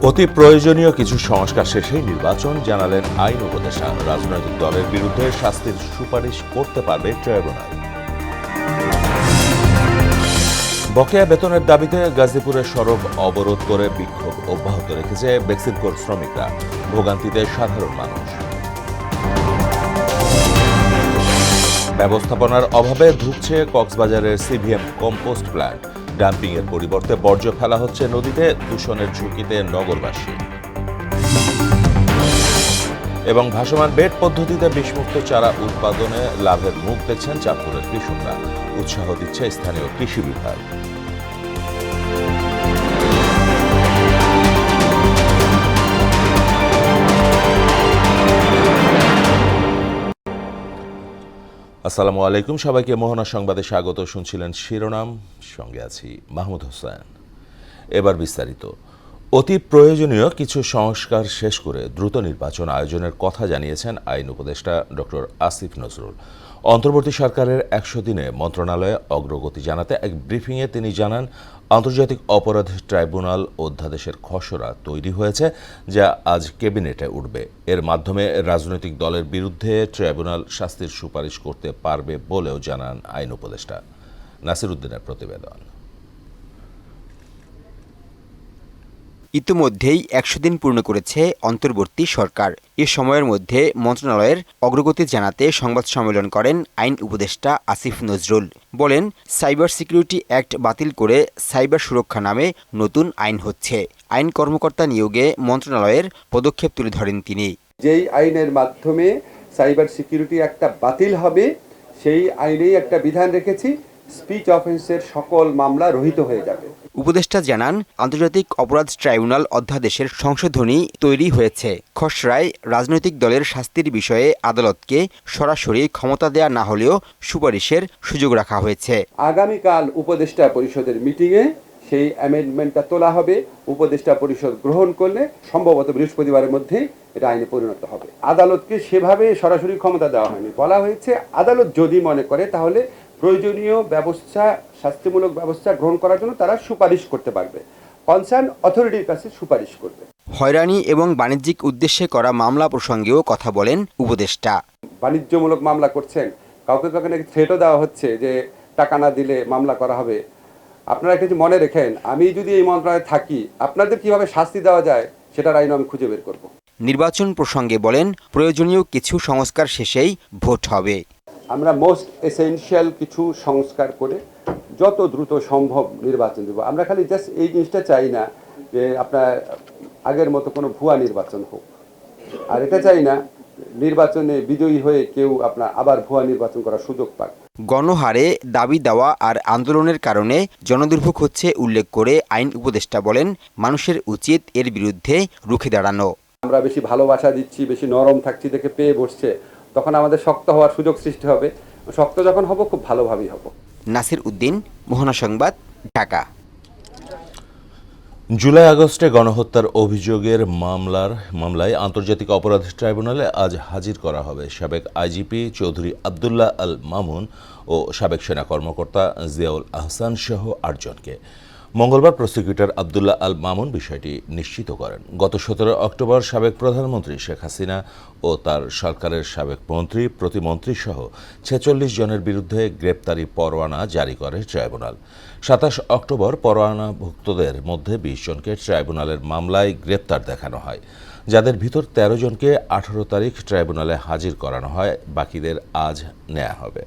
অতি প্রয়োজনীয় কিছু সংস্কার শেষেই নির্বাচন, জানালেন আইন উপদেষ্টা। রাজনৈতিক দলের বিরুদ্ধে শাস্তির সুপারিশ করতে পারবে ট্রাইব্যুনাল। বকেয়া বেতনের দাবিতে গাজীপুরে সড়ক অবরোধ করে বিক্ষোভ অব্যাহত রেখেছে বেক্সিমকোর শ্রমিকরা। ভোগান্তিতে সাধারণ মানুষ। ব্যবস্থাপনার অভাবে ধুঁকছে কক্সবাজারের সিভিএম কম্পোস্ট প্ল্যান্ট। ডাম্পিংয়ের পরিবর্তে বর্জ্য ফেলা হচ্ছে নদীতে, দূষণের ঝুঁকিতে নগরবাসী। এবং ভাসমান বেড পদ্ধতিতে বিষমুক্ত চারা উৎপাদনে লাভের মুখ দেখছেন চাঁদপুরের কৃষকরা। উৎসাহ দিচ্ছে স্থানীয় কৃষি বিভাগ। আসসালামু আলাইকুম, সবাইকে মোহনা সংবাদে স্বাগত। শুনছিলেন শিরোনাম, সঙ্গে আছি মাহমুদ হোসেন। এবার বিস্তারিত। অতি প্রয়োজনীয় কিছু সংস্কার শেষ করে দ্রুত নির্বাচন আয়োজনের কথা জানিয়েছেন আইন উপদেষ্টা ডক্টর আসিফ নজরুল। অন্তর্বর্তী সরকারের 100 দিনে মন্ত্রণালয়ে অগ্রগতি জানাতে এক ব্রিফিংয়ে তিনি জানান, আন্তর্জাতিক অপরাধ ট্রাইব্যুনাল অধ্যাদেশের খসড়া তৈরি হয়েছে, যা আজ ক্যাবিনেটে উঠবে। এর মাধ্যমে রাজনৈতিক দলের বিরুদ্ধে ট্রাইব্যুনাল শাস্তির সুপারিশ করতে পারবে বলেও জানান আইন উপদেষ্টা। নাসির উদ্দিনের প্রতিবেদন। ইতিমধ্যেই 100 দিন পূর্ণ করেছে অন্তর্বর্তী সরকার। এ সময়ের মধ্যে মন্ত্রণালয়ের অগ্রগতি জানাতে সংবাদ সম্মেলন করেন আইন উপদেষ্টা আসিফ নজরুল। বলেন, সাইবার সিকিউরিটি অ্যাক্ট বাতিল করে সাইবার সুরক্ষা নামে নতুন আইন হচ্ছে। আইন কর্মকর্তা নিয়োগে মন্ত্রণালয়ের পদক্ষেপ তুলে ধরেন তিনি। যেই আইনের মাধ্যমে সাইবার সিকিউরিটি অ্যাক্টটা বাতিল হবে, সেই আইনেই একটা বিধান রেখেছি, স্পিচ অফেন্সের সকল মামলা রহিত হয়ে যাবে। উপদেষ্টা জানান, আন্তর্জাতিক অপরাধ ট্রাইব্যুনাল অধ্যাদেশের সংশোধনী তৈরি হয়েছে। খসড়ায় রাজনৈতিক দলের শাস্তির বিষয়ে আদালতকে সরাসরি ক্ষমতা দেয়া না হলেও সুপারিশের সুযোগ রাখা হয়েছে। আগামীকাল উপদেষ্টা পরিষদের মিটিংয়ে সেই অ্যামেন্ডমেন্টটা তোলা হবে। উপদেষ্টা পরিষদ গ্রহণ করলে সম্ভবত বৃহস্পতিবারের মধ্যে এটা আইনে পরিণত হবে। আদালতকে সেভাবে সরাসরি ক্ষমতা দেওয়া হয়নি। বলা হয়েছে, আদালত যদি মনে করে তাহলে প্রয়োজনীয় ব্যবস্থা, শাস্তিমূলক ব্যবস্থা গ্রহণ করার জন্য তারা সুপারিশ করতে পারবে, কনসার্ন অথরিটির কাছে সুপারিশ করবে। হয়রানি এবং বাণিজ্যিক উদ্দেশ্যে করা মামলা প্রসঙ্গেও কথা বলেন উপদেষ্টা। বাণিজ্যমূলক মামলা করছেন, কাউকে কাউকে নাকি থ্রেটও দেওয়া হচ্ছে যে টাকা না দিলে মামলা করা হবে। আপনারা কিছু মনে রেখেন, আমি যদি এই মন্ত্রণালয়ে থাকি, আপনাদের কিভাবে শাস্তি দেওয়া যায় সেটার আইন আমি খুঁজে বের করব। নির্বাচন প্রসঙ্গে বলেন, প্রয়োজনীয় কিছু সংস্কার শেষেই ভোট হবে। আমরা মোস্ট এসেনশিয়াল কিছু সংস্কার করে যত দ্রুত সম্ভব নির্বাচন দেব। আমরা খালি জাস্ট এই জিনিসটা চাই না যে আপনার আগের মতো কোনো ভুয়া নির্বাচন হোক, আর এটা চাই না নির্বাচনে বিজয়ী হয়ে কেউ আপনার আবার ভুয়া নির্বাচন করার সুযোগ পাক। গণহারে দাবি দেওয়া আর আন্দোলনের কারণে জনদুর্ভোগ হচ্ছে উল্লেখ করে আইন উপদেষ্টা বলেন, মানুষের উচিত এর বিরুদ্ধে রুখে দাঁড়ানো। আমরা বেশি ভালোবাসা দিচ্ছি, বেশি নরম থাকছি দেখে পেয়ে বসছে, তখন আমাদের শক্ত হওয়ার সুযোগ সৃষ্টি হবে। শক্ত যখন হব, খুব ভালোভাবেই হব। নাসির উদ্দিন, মোহনা সংবাদ, ঢাকা। জুলাই আগস্টে গণহত্যার অভিযোগের মামলায় আন্তর্জাতিক অপরাধ ট্রাইব্যুনালে আজ হাজির করা হবে সাবেক আইজিপি চৌধুরী আবদুল্লাহ আল মামুন ও সাবেক সেনা কর্মকর্তা জিয়াউল আহসান সহ 8 জনকে। মঙ্গলবার প্রসিকিউটর আবদুল্লাহ আল মামুন বিষয়টি নিশ্চিত করেন। গত 17 অক্টোবর সাবেক প্রধানমন্ত্রী শেখ হাসিনা ও তার সরকারের সাবেক মন্ত্রী, প্রতিমন্ত্রী সহ 46 জনের বিরুদ্ধে গ্রেপ্তারি পরোয়ানা জারি করে ট্রাইব্যুনাল। 27 অক্টোবর পরোয়ানাভুক্তদের মধ্যে 20 জনকে ট্রাইব্যুনালের মামলায় গ্রেপ্তার দেখানো হয়, যাদের ভিতর 13 জনকে 18 তারিখ ট্রাইব্যুনালে হাজির করানো হয়। বাকিদের আজ নেওয়া হবে।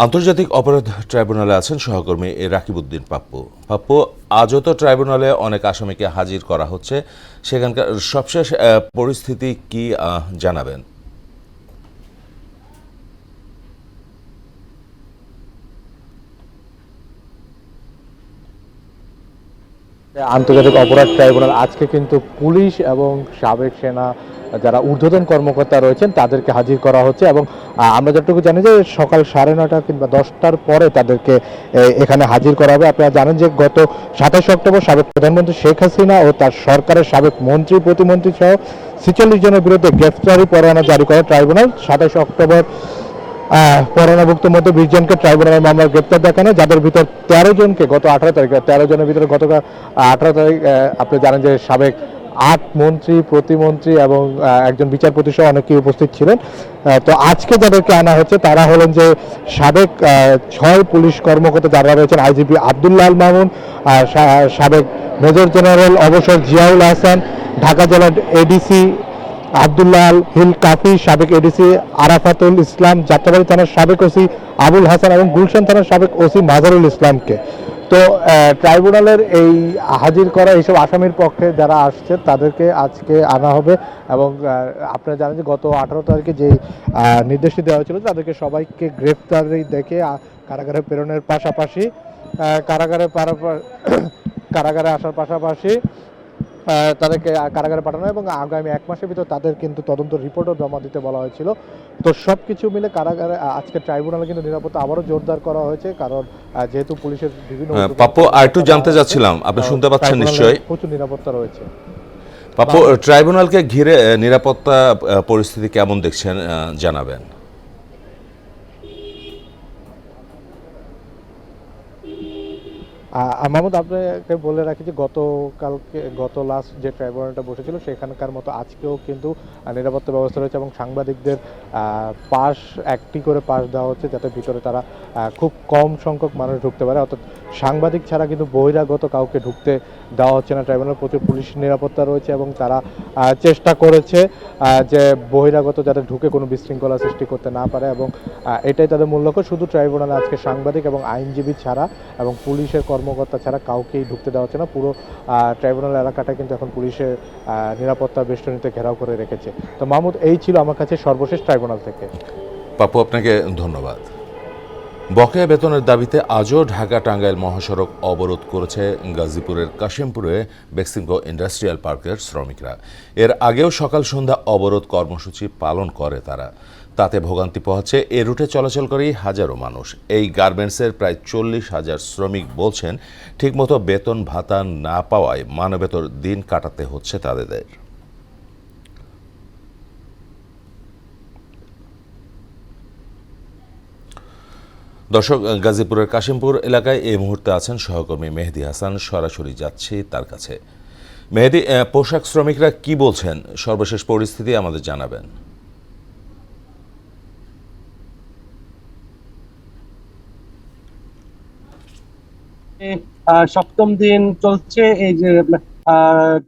আন্তর্জাতিক অপরাধ ট্রাইব্যুনালে আছেন সহকর্মী রাকিবউদ্দিন পাপ্পু। পাপ্পু, আজও তো ট্রাইব্যুনালে অনেক আসামিকে হাজির করা হচ্ছে, সেখানকার সবশেষ পরিস্থিতি কি জানাবেন? আন্তর্জাতিক অপরাধ ট্রাইব্যুনাল আজকে কিন্তু পুলিশ এবং সাবেক সেনা যারা ঊর্ধ্বতন কর্মকর্তা রয়েছেন তাদেরকে হাজির করা হচ্ছে, এবং আমরা যতটুকু জানি যে সকাল 9:30 কিংবা 10টার পরে তাদেরকে এখানে হাজির করা হবে। আপনারা জানেন যে গত 27 অক্টোবর সাবেক প্রধানমন্ত্রী শেখ হাসিনা ও তার সরকারের সাবেক মন্ত্রী, প্রতিমন্ত্রী সহ 46 জনের বিরুদ্ধে গ্রেফতারি পরোয়ানা জারি করে ট্রাইব্যুনাল। 27 অক্টোবর পরোয়ানাভুক্ত মধ্যে 20 জনকে ট্রাইব্যুনাল মামলার গ্রেপ্তার দেখানো, যাদের ভিতর 13 জনকে গত 18 তারিখে, 13 জনের ভিতরে গতকাল 18 তারিখ আপনি জানেন যে সাবেক 8 মন্ত্রী, প্রতিমন্ত্রী এবং একজন বিচারপতি সহ অনেকেই উপস্থিত ছিলেন। তো আজকে যাদেরকে আনা হচ্ছে তারা হলেন যে সাবেক 6 পুলিশ কর্মকর্তা যারা রয়েছেন, আইজিপি আব্দুল্লাহ আল মামুন, সাবেক মেজর জেনারেল অবসর জিয়াউল হাসান, ঢাকা জেলার এডিসি আব্দুল্লাহ আল হিল কাফি, সাবেক এডিসি আরাফাতুল ইসলাম, যাত্রাবাড়ি থানার সাবেক ওসি আবুল হাসান এবং গুলশান থানার সাবেক ওসি মাজারুল ইসলামকে। তো ট্রাইব্যুনালের এই হাজির করা এইসব আসামির পক্ষে যারা আসছে তাদেরকে আজকে আনা হবে। এবং আপনারা জানেন যে গত 18 তারিখে যে নির্দেশটি দেওয়া হয়েছিল তাদেরকে সবাইকে গ্রেফতারি দেখে কারাগারে প্রেরণের পাশাপাশি কারাগারে আসার পাশাপাশি তাদেরকে কারাগারে পাঠানো এবং আগামী 1 মাসের ভিতর তাদের কিন্তু তদন্ত রিপোর্টও জমা দিতে বলা হয়েছিল। তো সব কিছু মিলে কারাগারে আজকে ট্রাইব্যুনালে কিন্তু নিরাপত্তা আবারও জোরদার করা হয়েছে, কারণ যেহেতু পুলিশের বিভিন্ন পাপ্পু, আরেকটু জানতে চাচ্ছিলাম, আপনি শুনতে পাচ্ছেন নিশ্চয়ই? প্রচুর নিরাপত্তা রয়েছে। পাপ্পু, ট্রাইব্যুনালকে ঘিরে নিরাপত্তা পরিস্থিতি কেমন দেখছেন জানাবেন। মাহমুদ, আপনাকে বলে রাখি যে গত লাস্ট যে ট্রাইব্যুনালটা বসেছিল সেখানকার মতো আজকেও কিন্তু নিরাপত্তা ব্যবস্থা রয়েছে এবং সাংবাদিকদের একটি করে পাস দেওয়া হচ্ছে, যাতে ভিতরে তারা খুব কম সংখ্যক মানুষ ঢুকতে পারে। অর্থাৎ সাংবাদিক ছাড়া কিন্তু বহিরাগত কাউকে ঢুকতে দেওয়া হচ্ছে না। ট্রাইব্যুনাল প্রচুর পুলিশ নিরাপত্তা রয়েছে এবং তারা চেষ্টা করেছে যে বহিরাগত যাতে ঢুকে কোনো বিশৃঙ্খলা সৃষ্টি করতে না পারে, এবং এটাই তাদের মূল লক্ষ্য। শুধু ট্রাইব্যুনালে আজকে সাংবাদিক এবং আইনজীবী ছাড়া এবং পুলিশের কর্মকর্তা ছাড়া কাউকেই ঢুকতে দেওয়া হচ্ছে না। পুরো ট্রাইব্যুনাল এলাকাটা কিন্তু এখন পুলিশের নিরাপত্তা বেষ্টনীতে ঘেরাও করে রেখেছে। তো মাহমুদ, এই ছিল আমার কাছে সর্বশেষ ট্রাইব্যুনাল থেকে। পাপ্পু, আপনাকে ধন্যবাদ। বকেয়া বেতনের দাবিতে আজও ঢাকা টাঙ্গাইল মহাসড়ক অবরোধ করেছে গাজীপুরের কাশিমপুরে বেক্সিমকো ইন্ডাস্ট্রিয়াল পার্কের শ্রমিকরা। এর আগেও সকাল সন্ধ্যা অবরোধ কর্মসূচি পালন করে তারা। তাতে ভোগান্তি পোহাচ্ছে এ রুটে চলাচলকারী হাজারো মানুষ। এই গার্মেন্টসের প্রায় 40,000 শ্রমিক বলছেন ঠিকমতো বেতন ভাতা না পাওয়ায় মানবেতর দিন কাটাতে হচ্ছে তাদের। দর্শক, গাজীপুরের কাশিমপুর এলাকায় এই মুহূর্তে আছেন সহকর্মী মেহেদি হাসান। সরাসরি যাচ্ছি তার কাছে। মেহেদি, পোশাক শ্রমিকরা কি বলছেন, সর্বশেষ পরিস্থিতি আমাদের জানাবেন। সপ্তম দিন চলছে এই যে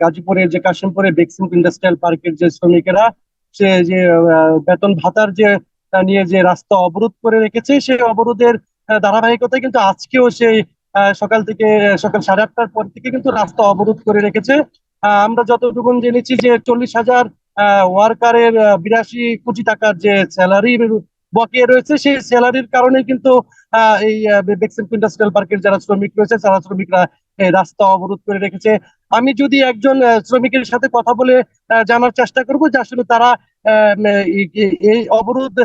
গাজীপুরের যে কাশিমপুরে বেক্সিমকো ইন্ডাস্ট্রিয়াল পার্কের যে শ্রমিকেরা সে যে বেতন ভাতার যে নিয়ে যে রাস্তা অবরোধ করে রেখেছে, সেই অবরোধের ধারাবাহিকতায় কিন্তু আজকেও সেই সকাল 8:30টার পর থেকে কিন্তু রাস্তা অবরোধ করে রেখেছে। আমরা যতটুকু জেনেছি যে 40,000 ওয়ার্কারের 82 কোটি টাকার যে স্যালারি বকেয়া রয়েছে, সেই স্যালারির কারণে কিন্তু এই বেক্সিমকো ইন্ডাস্ট্রিয়াল পার্কের যারা শ্রমিক রয়েছে যারা শ্রমিকরা এই রাস্তা অবরোধ করে রেখেছে। আমি যদি একজন শ্রমিকের সাথে কথা বলে জানার চেষ্টা করব যে আসলে তারা এই অবরোধ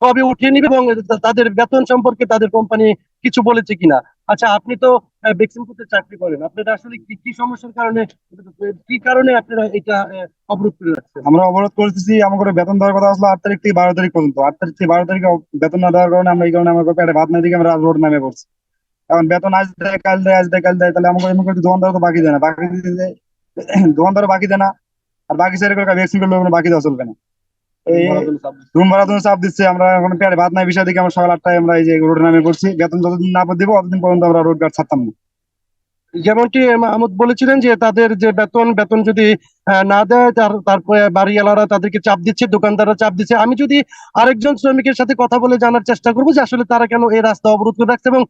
কবে উঠিয়ে নিবে এবং তাদের বেতন সম্পর্কে তাদের কোম্পানি কিছু বলেছে কিনা। আচ্ছা, আপনি তো বেক্সিমকোতে চাকরি করেন, আপনারা আসলে কি সমস্যার কারণে, কি কারণে আপনারা এটা অবরোধ করে রাখছেন? আমরা অবরোধ করতেছি, আমাদের বেতন দেওয়ার কথা আসলে 8 তারিখ থেকে 12 তারিখ পর্যন্ত। 8 তারিখ থেকে 12 তারিখে বেতন না দেওয়ার কারণে আমরা এই কারণে আমার পেটে ভাত না দিকে আমরা রোড নামে পড়ছি। এখন বেতন আজ দেয় কাল দেয়, আজ দেয় কাল দেয়, তাহলে আমাকে এমন করে দোকানদার তো বাকি দেয় না, বাকি দিতে দোকানদারও বাকি দেয় না, আর বাকি সাইড করে ভ্যাকসিন লোক বাকি দেওয়া চলবে না। এই রুম ভাড়া জন্য চাপ দিচ্ছে, আমরা এখন পেটে ভাত নাই বিষয় দিকে আমরা সকাল 8টায় আমরা এই যে রোড নামে পড়ছি। বেতন যতদিন না দিব ততদিন পর্যন্ত আমরা রোড গার্ড ছাড়তাম না। যেমনটি মাহমুদ বলেছিলেন যে তাদের যে বেতন যদি না দেয় তারপরে বাড়িওয়ালারা তাদেরকে চাপ দিচ্ছে, দোকানদাররা চাপ দিচ্ছে। আমি যদি আরেকজন শ্রমিকের সাথে কথা বলে জানার চেষ্টা করবো যে আসলে তারা কেন এই রাস্তা অবরোধ করে রাখছে এবং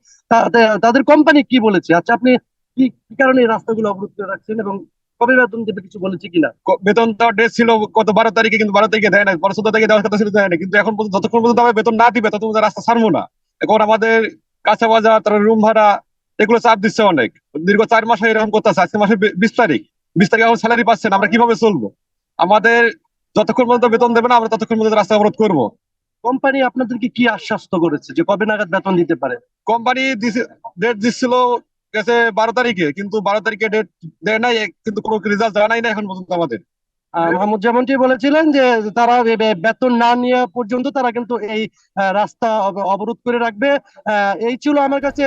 তাদের কোম্পানি কি বলেছে। আচ্ছা, আপনি কি কারণে এই রাস্তাগুলো অবরোধ করে রাখছেন এবং কবে বেতন দেবে কিছু বলেছে কিনা? বেতন দেওয়ার ডেট ছিল গত 12 তারিখে, কিন্তু 12 তারিখে দেয় না, 14 তারিখে দেওয়ার কথা ছিল, দেয় না। কিন্তু এখন যতক্ষণ পর্যন্ত আমরা বেতন না দিবে ততক্ষণ রাস্তা ছাড়বো না। এখন আমাদের কাঁচা বাজার, তার রুম ভাড়া, এগুলো চাপ দিচ্ছে অনেক। দীর্ঘ 4 মাস এরকম করতেছে। আজকে মাসের 20 তারিখ, 20 তারিখ এখন স্যালারি পাচ্ছেন, আমরা কিভাবে চলবো? আমাদের যতক্ষণ পর্যন্ত বেতন দেবে না আমরা ততক্ষণ পর্যন্ত রাস্তা অবরোধ করবো। কোম্পানি আপনাদেরকে কি আশ্বস্ত করেছে যে কবে নাগাদ বেতন দিতে পারে? কোম্পানি ডেট দিচ্ছিল গেছে 12 তারিখে, কিন্তু 12 তারিখে ডেট দেয় নাই, কিন্তু কোনো রেজাল্ট জানাই না এখন পর্যন্ত আমাদের। মাহমুদ যেমনটি বলেছিলেন যে তারা বেতন না নেওয়া পর্যন্ত তারা কিন্তু এই রাস্তা অবরোধ করে রাখবে। এই ছিল আমার কাছে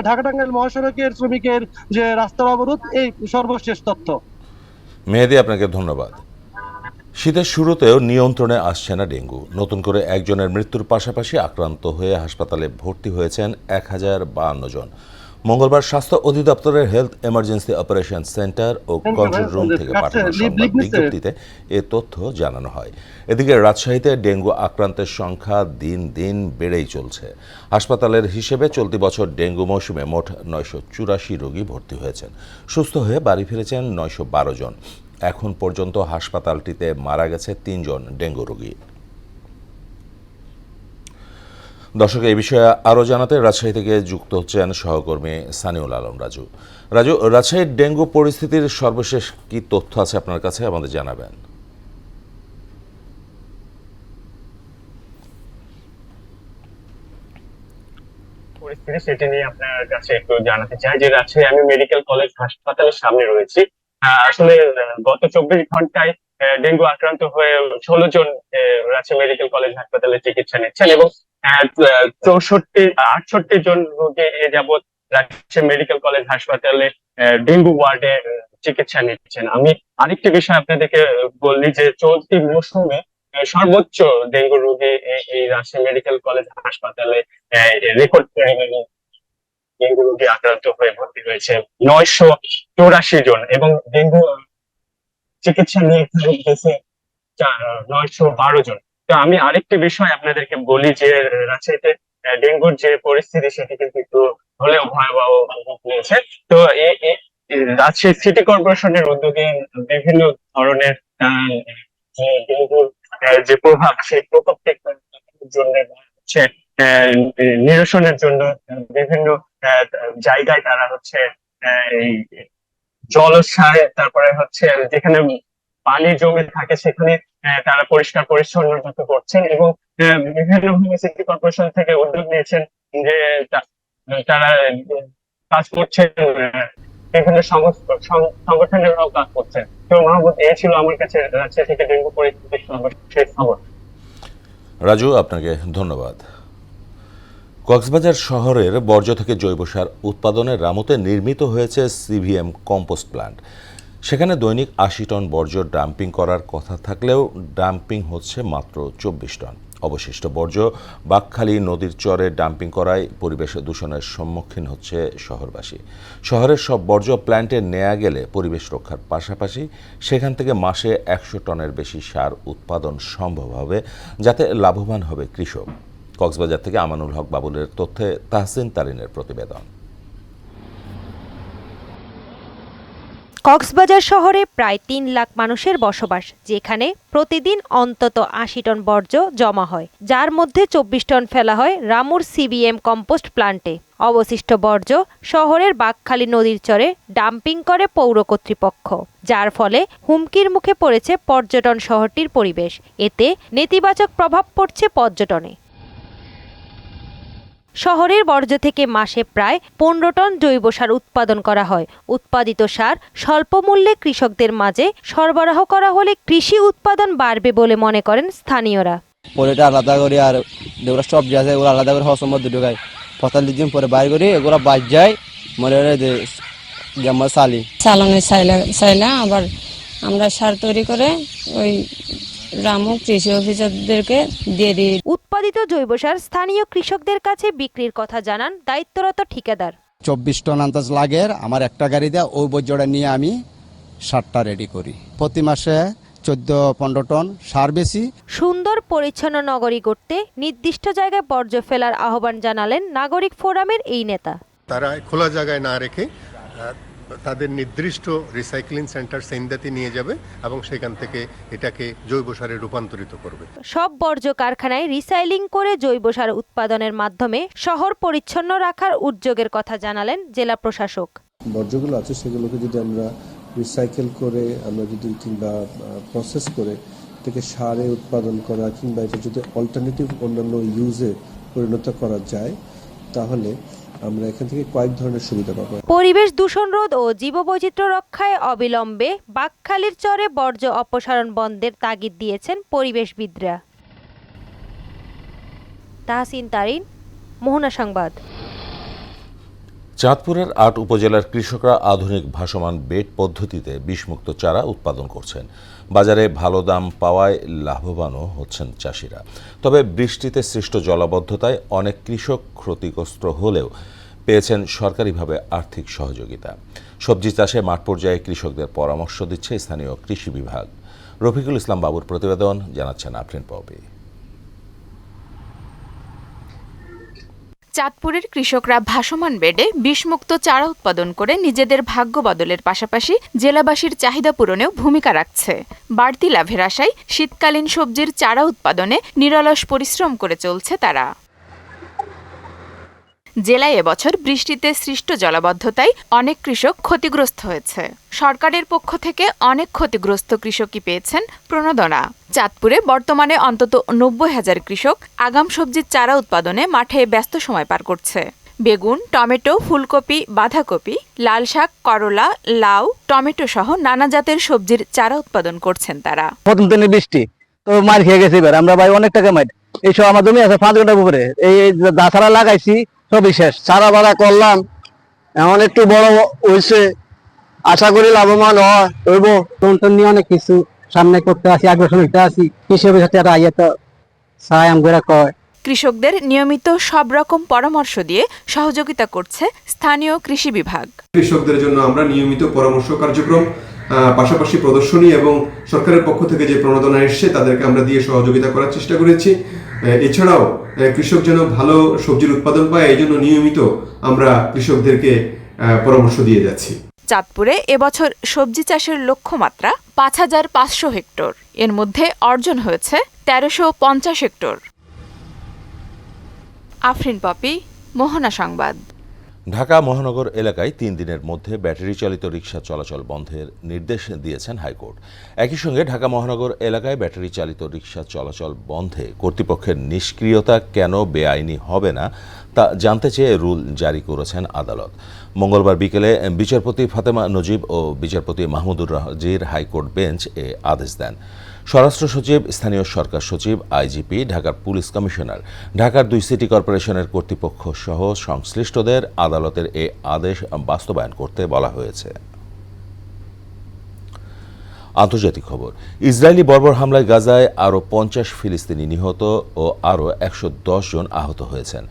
ঢাকা টাঙ্গাইল মহাসড়কের শ্রমিকের যে রাস্তার অবরোধ এই সর্বশেষ তথ্য। মেহেদী, আপনাকে ধন্যবাদ। শীতের শুরুতেও নিয়ন্ত্রণে আসছে না ডেঙ্গু। নতুন করে একজনের মৃত্যুর পাশাপাশি আক্রান্ত হয়ে হাসপাতালে ভর্তি হয়েছেন 1052 জন। মঙ্গলবার স্বাস্থ্য অধিদপ্তরের হেলথ এমার্জেন্সি অপারেশন সেন্টার ও কন্ট্রোল রুম থেকে পাঠানো সংবাদ বিজ্ঞপ্তিতে এ তথ্য জানানো হয়। এদিকে রাজশাহীতে ডেঙ্গু আক্রান্তের সংখ্যা দিন দিন বেড়েই চলছে। হাসপাতালের হিসেবে চলতি বছর ডেঙ্গু মৌসুমে মোট 984 রোগী ভর্তি হয়েছেন। সুস্থ হয়ে বাড়ি ফিরেছেন 912 জন। এখন পর্যন্ত হাসপাতালটিতে মারা গেছে 3 জন ডেঙ্গু রোগী। দর্শক, এই বিষয়ে আরও জানাতে রাজশাহী থেকে যুক্ত হচ্ছেন সহকর্মী সানিউল আলম রাজু। রাজশাহীর ডেঙ্গু পরিস্থিতির সর্বশেষ কি তথ্য আছে আপনার কাছে, আমাদের জানাবেন। পরিস্থিতি সেটা নিয়ে আপনার কাছে একটু জানাতে চাই যে রাজশাহী আমি মেডিকেল কলেজ হাসপাতালের সামনে রয়েছি। আসলে গত 24 ঘন্টায় ডেঙ্গু আক্রান্ত হয়ে 16 জন রাজশাহী মেডিকেল কলেজ হাসপাতালে চিকিৎসা নিচ্ছেন এবং 68 জন রোগী এ যাবৎ রাজশাহী মেডিকেল কলেজ হাসপাতালে ডেঙ্গু ওয়ার্ডে চিকিৎসা নিচ্ছেন। আমি আরেকটি বিষয় আপনাদেরকে বললি যে চলতি মৌসুমে সর্বোচ্চ ডেঙ্গু রোগী এই রাজশাহী মেডিকেল কলেজ হাসপাতালে রেকর্ড পরিমাণে ডেঙ্গু রোগী আক্রান্ত হয়ে ভর্তি হয়েছে 984 জন এবং ডেঙ্গু চিকিৎসা নিয়ে গেছে 912 জন। তো আমি আরেকটি বিষয় আপনাদেরকে বলি যে রাজশাহীতে ডেঙ্গুর যে পরিস্থিতি সেটি কিন্তু একটু হলেও ভয়াবহ রূপ নিয়েছে। তো রাজশাহী সিটি কর্পোরেশনের উদ্যোগে বিভিন্ন ধরনের যে ডেঙ্গুর যে প্রভাব সেই প্রকোপকে জন্য হচ্ছে নিরসনের জন্য বিভিন্ন জায়গায় তারা হচ্ছে এই জলসায়, তারপরে হচ্ছে যেখানে পানি জমে থাকে সেখানে তারা পরিষ্কার পরিচ্ছন্নতা করছেন এবং বিভিন্নভাবে সিটি কর্পোরেশন থেকে উদ্যোগ নিয়েছেন যে তারা কাজ করছেন, বিভিন্ন সংগঠনেরাও কাজ করছেন। তো মাহমুদ, এই ছিল আমার কাছে রাজশাহী থেকে ডেঙ্গু পরিস্থিতির সর্বশেষ খবর। রাজু, আপনাকে ধন্যবাদ। কক্সবাজার শহরের বর্জ্য থেকে জৈব সার উৎপাদনে রামুতে নির্মিত হয়েছে সিভিএম কম্পোস্ট প্ল্যান্ট। সেখানে দৈনিক 80 টন বর্জ্য ডাম্পিং করার কথা থাকলেও ডাম্পিং হচ্ছে মাত্র 24 টন। অবশিষ্ট বর্জ্য বাকখালী নদীর চরে ডাম্পিং করায় পরিবেশ দূষণের সম্মুখীন হচ্ছে শহরবাসী। শহরের সব বর্জ্য প্ল্যান্টে নেওয়া গেলে পরিবেশ রক্ষার পাশাপাশি সেখান থেকে মাসে 100 টনের বেশি সার উৎপাদন সম্ভব হবে, যাতে লাভবান হবে কৃষক। কক্সবাজার থেকে আমানুল হক বাবুলের তথ্যে তাহসিন তারিনের প্রতিবেদন। কক্সবাজার শহরে প্রায় 3 লাখ মানুষের বসবাস, যেখানে প্রতিদিন অন্তত 80 টন বর্জ্য জমা হয়, যার মধ্যে 24 টন ফেলা হয় রামুর সিবিএম কম্পোস্ট প্ল্যান্টে। অবশিষ্ট বর্জ্য শহরের বাকখালী নদীর চরে ডাম্পিং করে পৌর কর্তৃপক্ষ, যার ফলে হুমকির মুখে পড়েছে পর্যটন শহরটির পরিবেশ। এতে নেতিবাচক প্রভাব পড়ছে পর্যটনে। শহরের বর্জ্য থেকে মাসে প্রায় 15 টন জৈব সার উৎপাদন করা হয়। উৎপাদিত সার স্বল্প মূল্যে কৃষকদের মাঝে সরবরাহ করা হলে কৃষি উৎপাদন বাড়বে বলে মনে করেন স্থানীয়রা। পরেটা আলাদা করে আর যেগুলো সবজি আছে ওগুলো আলাদা করে হওয়ার মধ্যে ঢুকাই 45 দিন পরে বাইর করি, এগুলো বাদ যায় মনে হয় যে চাইলা আবার আমরা সার তৈরি করে ওই রামু কৃষি অফিসারদেরকে দিয়ে দিই। উৎপাদিত জৈব সার স্থানীয় কৃষকদের কাছে বিক্রির কথা জানান দায়িত্বরত ঠিকাদার। 24 টন আন্দাজ লাগে আমার একটা গাড়ি দেয়, ওই বর্জ্যটা নিয়ে আমি সারটা রেডি করি। প্রতি মাসে 14-15 টন সার বেশি। সুন্দর পরিচ্ছন্ন নগরী গড়তে নির্দিষ্ট জায়গায় বর্জ্য ফেলার আহ্বান জানালেন নাগরিক ফোরামের এই নেতা। তারা খোলা জায়গায় না রেখে তাদের নির্দিষ্ট রিসাইক্লিং সেন্টার সেন্দাতে নিয়ে যাবে এবং সেখান থেকে এটাকে জৈব সারে রূপান্তরিত করবে। সব বর্জ্য কারখানায় রিসাইক্লিং করে জৈব সার উৎপাদনের মাধ্যমে শহর পরিচ্ছন্ন রাখার উদ্যোগের কথা জানালেন জেলা প্রশাসক। বর্জ্যগুলো আছে সেগুলোকে যদি আমরা রিসাইকেল করে আমরা যদি কিংবা প্রসেস করে থেকে সারে উৎপাদন করা কিংবা এটা যদি অল্টারনেটিভ অন্যান্য ইউজে পরিণত করা যায়, তাহলে আমরা এখান থেকে কয়েক ধরনের সুবিধা পাবো। পরিবেশ দূষণ রোধ ও জীববৈচিত্র্য রক্ষায় অবিলম্বে বাকখালীর চরে বর্জ্য অপসারণ বন্ধের তাগিদ দিয়েছেন পরিবেশবিদরা। তাহসিন তারিন, মোহনা সংবাদ। চাঁদপুরের ৮ উপজেলার কৃষকরা আধুনিক ভাসমান বেড পদ্ধতিতে বিষমুক্ত চারা উৎপাদন করছেন। বাজারে ভালো দাম পাওয়ায় লাভবানও হচ্ছেন চাষিরা। তবে বৃষ্টিতে সৃষ্ট জলাবদ্ধতায় অনেক কৃষক ক্ষতিগ্রস্ত হলেও পেয়েছেন সরকারিভাবে আর্থিক সহযোগিতা। সবজি চাষে মাঠ পর্যায়ে কৃষকদের পরামর্শ দিচ্ছে স্থানীয় কৃষি বিভাগ। রফিকুল ইসলাম বাবুর প্রতিবেদন, জানাচ্ছেন আফরিন পপি। চাঁদপুরের কৃষকরা ভাসমান বেডে বিষমুক্ত চারা উৎপাদন করে নিজেদের ভাগ্য বদলের পাশাপাশি জেলাবাসীর চাহিদা পূরণেও ভূমিকা রাখছে। বাড়তি লাভের আশায় শীতকালীন সবজির চারা উৎপাদনে নিরলস পরিশ্রম করে চলছে তারা। জেলায় এবছর বৃষ্টিতে সৃষ্ট জলাবদ্ধতায় অনেক কৃষক ক্ষতিগ্রস্ত হয়েছে। সরকারের পক্ষ থেকে অনেক ক্ষতিগ্রস্ত কৃষকই পেয়েছেন প্রণোদনা। চাঁদপুরে বর্তমানে অন্তত ৯০,০০০ কৃষক আগাম সবজির চারা উৎপাদনে মাঠে ব্যস্ত সময় পার করছে। বেগুন, টমেটো, ফুলকপি, বাঁধাকপি, লাল শাক, করলা, লাউ, টমেটো সহ নানা জাতের সবজির চারা উৎপাদন করছেন তারা। প্রথম দিনে বৃষ্টি তো মার খেয়ে গেছে, এবার আমরা ভাই অনেক টাকা মার। এইসব আমার জমি আছে 5 ঘন্টার উপরে, এই দাঁড়া লাগাইছি সবই শেষ। চারা বাড়া করলাম, এখন একটু বড় হয়েছে, আশা করি লাভবান হইব। টন নিয়ে অনেক কিছু সামনে করতে আসি, আগ্রসন হইতে আসি। কৃষকের সাথে একটা আইয়া তো সাহায্য করে কয়। কৃষকদের নিয়মিত সব রকম পরামর্শ দিয়ে সহযোগিতা করছে স্থানীয় কৃষি বিভাগ। কৃষকদের জন্য আমরা নিয়মিত পরামর্শ কার্যক্রম, পাশাপাশি প্রদর্শনী এবং সরকারের পক্ষ থেকে যে প্রণোদনা এসছে তাদেরকে আমরা দিয়ে সহযোগিতা করার চেষ্টা করেছি। এছাড়াও কৃষক যেন ভালো সবজির উৎপাদন পায়, এই জন্য নিয়মিত আমরা কৃষকদেরকে পরামর্শ দিয়ে যাচ্ছি। চাঁদপুরে এবছর সবজি চাষের লক্ষ্যমাত্রা ৫,৫০০ হেক্টর, এর মধ্যে অর্জন হয়েছে ১৩৫০ হেক্টর। আফরিন পপি, মোহনা সংবাদ। ঢাকা মহানগর এলাকায় ৩ দিনের মধ্যে ব্যাটারি চালিত রিকশা চলাচল বন্ধের নির্দেশ দিয়েছেন হাইকোর্ট। একই সঙ্গে ঢাকা মহানগর এলাকায় ব্যাটারি চালিত রিকশা চলাচল বন্ধে কর্তৃপক্ষের নিষ্ক্রিয়তা কেন বেআইনি হবে না তা জানতে চেয়ে রুল জারি করেছেন আদালত। মঙ্গলবার বিকেলে বিচারপতি ফাতেমা নজিব ও বিচারপতি মাহমুদুর রাজির হাইকোর্ট বেঞ্চ এ আদেশ দেন। স্বরাষ্ট্র সচিব, স্থানীয় সরকার সচিব, আইজিপি, ঢাকার পুলিশ কমিশনার, ঢাকার 2 সিটি কর্পোরেশনের কর্তৃপক্ষ সহ সংশ্লিষ্টদের আদালতের এ আদেশ বাস্তবায়ন করতে বলা হয়েছে। আন্তর্জাতিক খবর। ইসরায়েলি বর্বর হামলায় গাজায় আরও 50 ফিলিস্তিনি নিহত ও আরও 110 জন আহত হয়েছেন।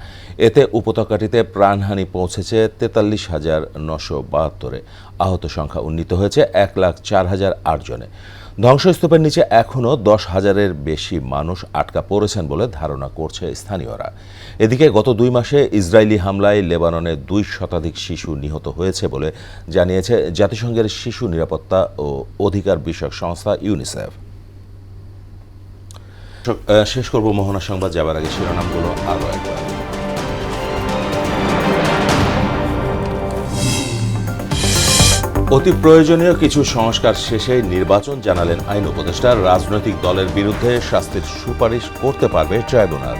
এতে উপত্যকাটিতে প্রাণহানি পৌঁছেছে 43,972-এ। আহত সংখ্যা উন্নীত হয়েছে 1,04,008 জনে। ধ্বংসস্তূপের নিচে এখনও 10,000-এর বেশি মানুষ আটকা পড়েছেন বলে ধারণা করছে স্থানীয়রা। এদিকে গত 2 মাসে ইসরায়েলি হামলায় লেবাননে 2 শতাধিক শিশু নিহত হয়েছে বলে জানিয়েছে জাতিসংঘের শিশু নিরাপত্তা ও অধিকার বিষয়ক সংস্থা ইউনিসেফ। শেষ করব মোহনা সংবাদ, যাবার আগে শিরোনামগুলো আরও একবার। অতি প্রয়োজনীয় কিছু সংস্কার শেষে নির্বাচন, জানালেন আইন উপদেষ্টা। রাজনৈতিক দলের বিরুদ্ধে শাস্তির সুপারিশ করতে পারবে ট্রাইব্যুনাল।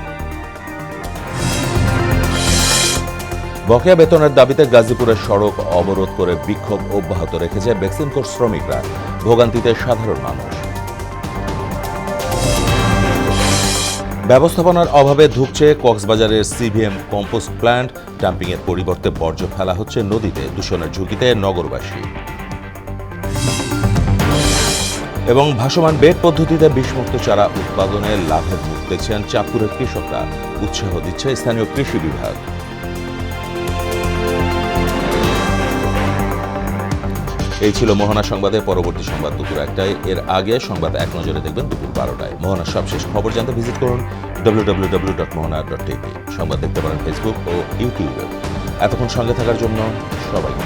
বকেয়া বেতনের দাবিতে গাজীপুরের সড়ক অবরোধ করে বিক্ষোভ অব্যাহত রেখেছে বেক্সিমকোর শ্রমিকরা। ভোগান্তিতে সাধারণ মানুষ। ব্যবস্থাপনার অভাবে ধুঁকছে কক্সবাজারের সিভিএম কম্পোস্ট প্ল্যান্ট। ডাম্পিংয়ের পরিবর্তে বর্জ্য ফেলা হচ্ছে নদীতে, দূষণের ঝুঁকিতে নগরবাসী। এবং ভাসমান বেড পদ্ধতিতে বিষমুক্ত চারা উৎপাদনে লাভের মুখ দেখছেন চাঁদপুরের কৃষকরা। উৎসাহ দিচ্ছে স্থানীয় কৃষি বিভাগ। এই ছিল মোহনা সংবাদের। পরবর্তী সংবাদ দুপুর 1টায়। এর আগে সংবাদ এক নজরে দেখবেন দুপুর 12টায়। মোহনার সবশেষ খবর জানতে ভিজিট করুন www.mohana.tv। সংবাদ দেখতে পারেন ফেসবুক ও ইউটিউবে। এতক্ষণ সঙ্গে থাকার জন্য সবাইকে